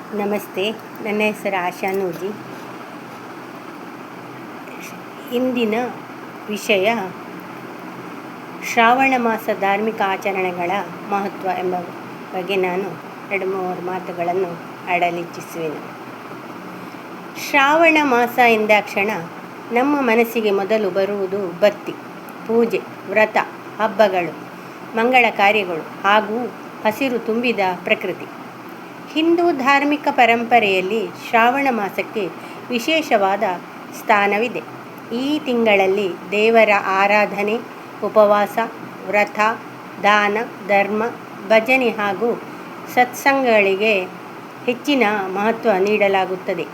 ನಮಸ್ತೆ. ನನ್ನ ಹೆಸರು ಆಶಾ ನೂಜಿ. ಇಂದಿನ ವಿಷಯ ಶ್ರಾವಣ ಮಾಸ ಧಾರ್ಮಿಕ ಆಚರಣೆಗಳ ಮಹತ್ವ ಎಂಬ ಬಗ್ಗೆ ನಾನು 2-3 ಮಾತುಗಳನ್ನು ಆಡಲಿಚ್ಛಿಸುವೆನು. ಶ್ರಾವಣ ಮಾಸ ಎಂದಾಕ್ಷಣ ನಮ್ಮ ಮನಸ್ಸಿಗೆ ಮೊದಲು ಬರುವುದು ಭಕ್ತಿ, ಪೂಜೆ, ವ್ರತ, ಹಬ್ಬಗಳು, ಮಂಗಳ ಕಾರ್ಯಗಳು ಹಾಗೂ ಹಸಿರು ತುಂಬಿದ ಪ್ರಕೃತಿ. ಹಿಂದೂ ಧಾರ್ಮಿಕ ಪರಂಪರೆಯಲ್ಲಿ ಶ್ರಾವಣ ಮಾಸಕ್ಕೆ ವಿಶೇಷವಾದ ಸ್ಥಾನವಿದೆ. ಈ ತಿಂಗಳಲ್ಲಿ ದೇವರ ಆರಾಧನೆ, ಉಪವಾಸ, ವ್ರತ, ದಾನ, ಧರ್ಮ, ಭಜನೆ ಹಾಗೂ ಸತ್ಸಂಗಗಳಿಗೆ ಹೆಚ್ಚಿನ ಮಹತ್ವ ನೀಡಲಾಗುತ್ತದೆ.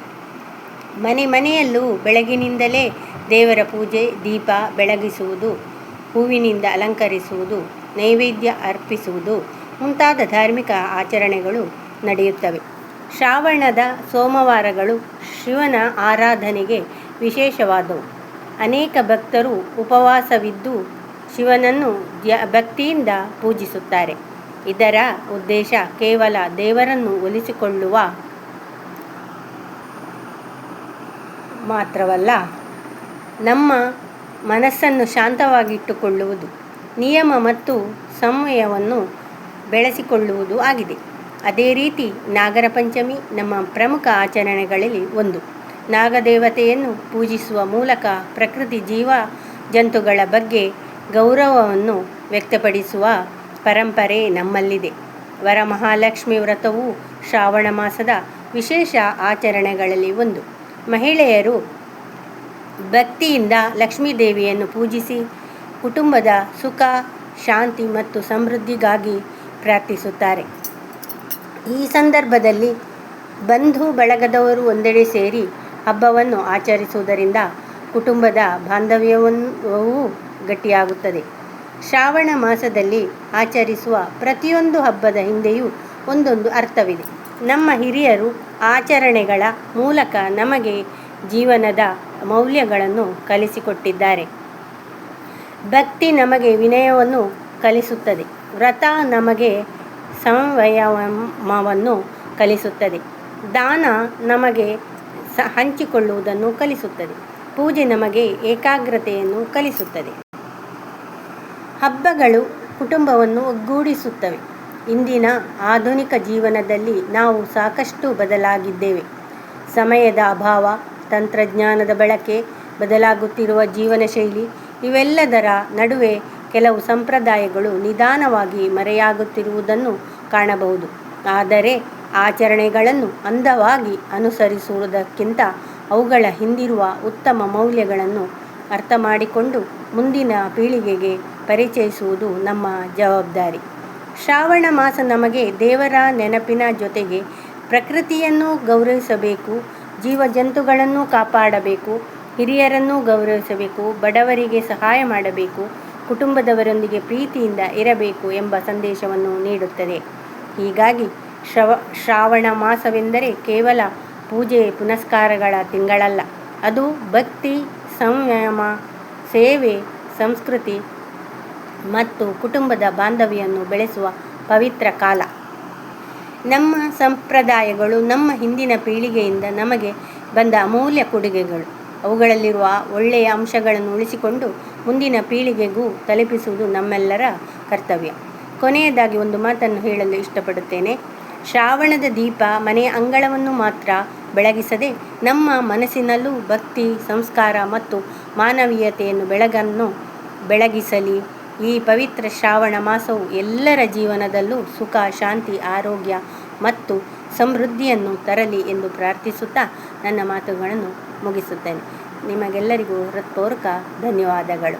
ಮನೆ ಮನೆಯಲ್ಲೂ ಬೆಳಗಿನಿಂದಲೇ ದೇವರ ಪೂಜೆ, ದೀಪ ಬೆಳಗಿಸುವುದು, ಹೂವಿನಿಂದ ಅಲಂಕರಿಸುವುದು, ನೈವೇದ್ಯ ಅರ್ಪಿಸುವುದು ಮುಂತಾದ ಧಾರ್ಮಿಕ ಆಚರಣೆಗಳು ನಡೆಯುತ್ತವೆ. ಶ್ರಾವಣದ ಸೋಮವಾರಗಳು ಶಿವನ ಆರಾಧನೆಗೆ ವಿಶೇಷವಾದವು. ಅನೇಕ ಭಕ್ತರು ಉಪವಾಸವಿದ್ದು ಶಿವನನ್ನು ಭಕ್ತಿಯಿಂದ ಪೂಜಿಸುತ್ತಾರೆ. ಇದರ ಉದ್ದೇಶ ಕೇವಲ ದೇವರನ್ನು ಒಲಿಸಿಕೊಳ್ಳುವ ಮಾತ್ರವಲ್ಲ, ನಮ್ಮ ಮನಸ್ಸನ್ನು ಶಾಂತವಾಗಿಟ್ಟುಕೊಳ್ಳುವುದು, ನಿಯಮ ಮತ್ತು ಸಂಯಮವನ್ನು ಬೆಳೆಸಿಕೊಳ್ಳುವುದು ಆಗಿದೆ. ಅದೇ ರೀತಿ ನಾಗರ ಪಂಚಮಿ ನಮ್ಮ ಪ್ರಮುಖ ಆಚರಣೆಗಳಲ್ಲಿ ಒಂದು. ನಾಗದೇವತೆಯನ್ನು ಪೂಜಿಸುವ ಮೂಲಕ ಪ್ರಕೃತಿ, ಜೀವ ಜಂತುಗಳ ಬಗ್ಗೆ ಗೌರವವನ್ನು ವ್ಯಕ್ತಪಡಿಸುವ ಪರಂಪರೆ ನಮ್ಮಲ್ಲಿದೆ. ವರಮಹಾಲಕ್ಷ್ಮಿ ವ್ರತವು ಶ್ರಾವಣ ಮಾಸದ ವಿಶೇಷ ಆಚರಣೆಗಳಲ್ಲಿ ಒಂದು. ಮಹಿಳೆಯರು ಭಕ್ತಿಯಿಂದ ಲಕ್ಷ್ಮೀದೇವಿಯನ್ನು ಪೂಜಿಸಿ ಕುಟುಂಬದ ಸುಖ, ಶಾಂತಿ ಮತ್ತು ಸಮೃದ್ಧಿಗಾಗಿ ಪ್ರಾರ್ಥಿಸುತ್ತಾರೆ. ಈ ಸಂದರ್ಭದಲ್ಲಿ ಬಂಧು ಬಳಗದವರು ಒಂದೆಡೆ ಸೇರಿ ಹಬ್ಬವನ್ನು ಆಚರಿಸುವುದರಿಂದ ಕುಟುಂಬದ ಬಾಂಧವ್ಯವೂ ಗಟ್ಟಿಯಾಗುತ್ತದೆ. ಶ್ರಾವಣ ಮಾಸದಲ್ಲಿ ಆಚರಿಸುವ ಪ್ರತಿಯೊಂದು ಹಬ್ಬದ ಹಿಂದೆಯೂ ಒಂದೊಂದು ಅರ್ಥವಿದೆ. ನಮ್ಮ ಹಿರಿಯರು ಆಚರಣೆಗಳ ಮೂಲಕ ನಮಗೆ ಜೀವನದ ಮೌಲ್ಯಗಳನ್ನು ಕಲಿಸಿಕೊಟ್ಟಿದ್ದಾರೆ. ಭಕ್ತಿ ನಮಗೆ ವಿನಯವನ್ನು ಕಲಿಸುತ್ತದೆ. ವ್ರತ ನಮಗೆ ಸಂಯಮವನ್ನು ಕಲಿಸುತ್ತದೆ. ದಾನ ನಮಗೆ ಹಂಚಿಕೊಳ್ಳುವುದನ್ನು ಕಲಿಸುತ್ತದೆ. ಪೂಜೆ ನಮಗೆ ಏಕಾಗ್ರತೆಯನ್ನು ಕಲಿಸುತ್ತದೆ. ಹಬ್ಬಗಳು ಕುಟುಂಬವನ್ನು ಒಗ್ಗೂಡಿಸುತ್ತವೆ. ಇಂದಿನ ಆಧುನಿಕ ಜೀವನದಲ್ಲಿ ನಾವು ಸಾಕಷ್ಟು ಬದಲಾಗಿದ್ದೇವೆ. ಸಮಯದ ಅಭಾವ, ತಂತ್ರಜ್ಞಾನದ ಬಳಕೆ, ಬದಲಾಗುತ್ತಿರುವ ಜೀವನ ಶೈಲಿ ಇವೆಲ್ಲದರ ನಡುವೆ ಕೆಲವು ಸಂಪ್ರದಾಯಗಳು ನಿಧಾನವಾಗಿ ಮರೆಯಾಗುತ್ತಿರುವುದನ್ನು ಕಾಣಬಹುದು. ಆದರೆ ಆಚರಣೆಗಳನ್ನು ಅಂದವಾಗಿ ಅನುಸರಿಸುವುದಕ್ಕಿಂತ ಅವುಗಳ ಹಿಂದಿರುವ ಉತ್ತಮ ಮೌಲ್ಯಗಳನ್ನು ಅರ್ಥ ಮಾಡಿಕೊಂಡು ಮುಂದಿನ ಪೀಳಿಗೆಗೆ ಪರಿಚಯಿಸುವುದು ನಮ್ಮ ಜವಾಬ್ದಾರಿ. ಶ್ರಾವಣ ಮಾಸ ನಮಗೆ ದೇವರ ನೆನಪಿನ ಜೊತೆಗೆ ಪ್ರಕೃತಿಯನ್ನು ಗೌರವಿಸಬೇಕು, ಜೀವಜಂತುಗಳನ್ನು ಕಾಪಾಡಬೇಕು, ಹಿರಿಯರನ್ನು ಗೌರವಿಸಬೇಕು, ಬಡವರಿಗೆ ಸಹಾಯ ಮಾಡಬೇಕು, ಕುಟುಂಬದವರೊಂದಿಗೆ ಪ್ರೀತಿಯಿಂದ ಇರಬೇಕು ಎಂಬ ಸಂದೇಶವನ್ನು ನೀಡುತ್ತದೆ. ಹೀಗಾಗಿ ಶ್ರಾವಣ ಮಾಸವೆಂದರೆ ಕೇವಲ ಪೂಜೆ ಪುನಸ್ಕಾರಗಳ ತಿಂಗಳಲ್ಲ. ಅದು ಭಕ್ತಿ, ಸಂಯಮ, ಸೇವೆ, ಸಂಸ್ಕೃತಿ ಮತ್ತು ಕುಟುಂಬದ ಬಾಂಧವ್ಯವನ್ನು ಬೆಳೆಸುವ ಪವಿತ್ರ ಕಾಲ. ನಮ್ಮ ಸಂಪ್ರದಾಯಗಳು ನಮ್ಮ ಹಿಂದಿನ ಪೀಳಿಗೆಯಿಂದ ನಮಗೆ ಬಂದ ಅಮೂಲ್ಯ ಕೊಡುಗೆಗಳು. ಅವುಗಳಲ್ಲಿರುವ ಒಳ್ಳೆಯ ಅಂಶಗಳನ್ನು ಉಳಿಸಿಕೊಂಡು ಮುಂದಿನ ಪೀಳಿಗೆಗೂ ತಲುಪಿಸುವುದು ನಮ್ಮೆಲ್ಲರ ಕರ್ತವ್ಯ. ಕೊನೆಯದಾಗಿ ಒಂದು ಮಾತನ್ನು ಹೇಳಲು ಇಷ್ಟಪಡುತ್ತೇನೆ. ಶ್ರಾವಣದ ದೀಪ ಮನೆಯ ಅಂಗಳವನ್ನು ಮಾತ್ರ ಬೆಳಗಿಸದೆ ನಮ್ಮ ಮನಸ್ಸಿನಲ್ಲೂ ಭಕ್ತಿ, ಸಂಸ್ಕಾರ ಮತ್ತು ಮಾನವೀಯತೆಯನ್ನು ಬೆಳಗಿಸಲಿ. ಈ ಪವಿತ್ರ ಶ್ರಾವಣ ಮಾಸವು ಎಲ್ಲರ ಜೀವನದಲ್ಲೂ ಸುಖ, ಶಾಂತಿ, ಆರೋಗ್ಯ ಮತ್ತು ಸಮೃದ್ಧಿಯನ್ನು ತರಲಿ ಎಂದು ಪ್ರಾರ್ಥಿಸುತ್ತಾ ನನ್ನ ಮಾತುಗಳನ್ನು ಮುಗಿಸುತ್ತೇನೆ. ನಿಮಗೆಲ್ಲರಿಗೂ ಹೃತ್ಪೂರ್ವಕ ಧನ್ಯವಾದಗಳು.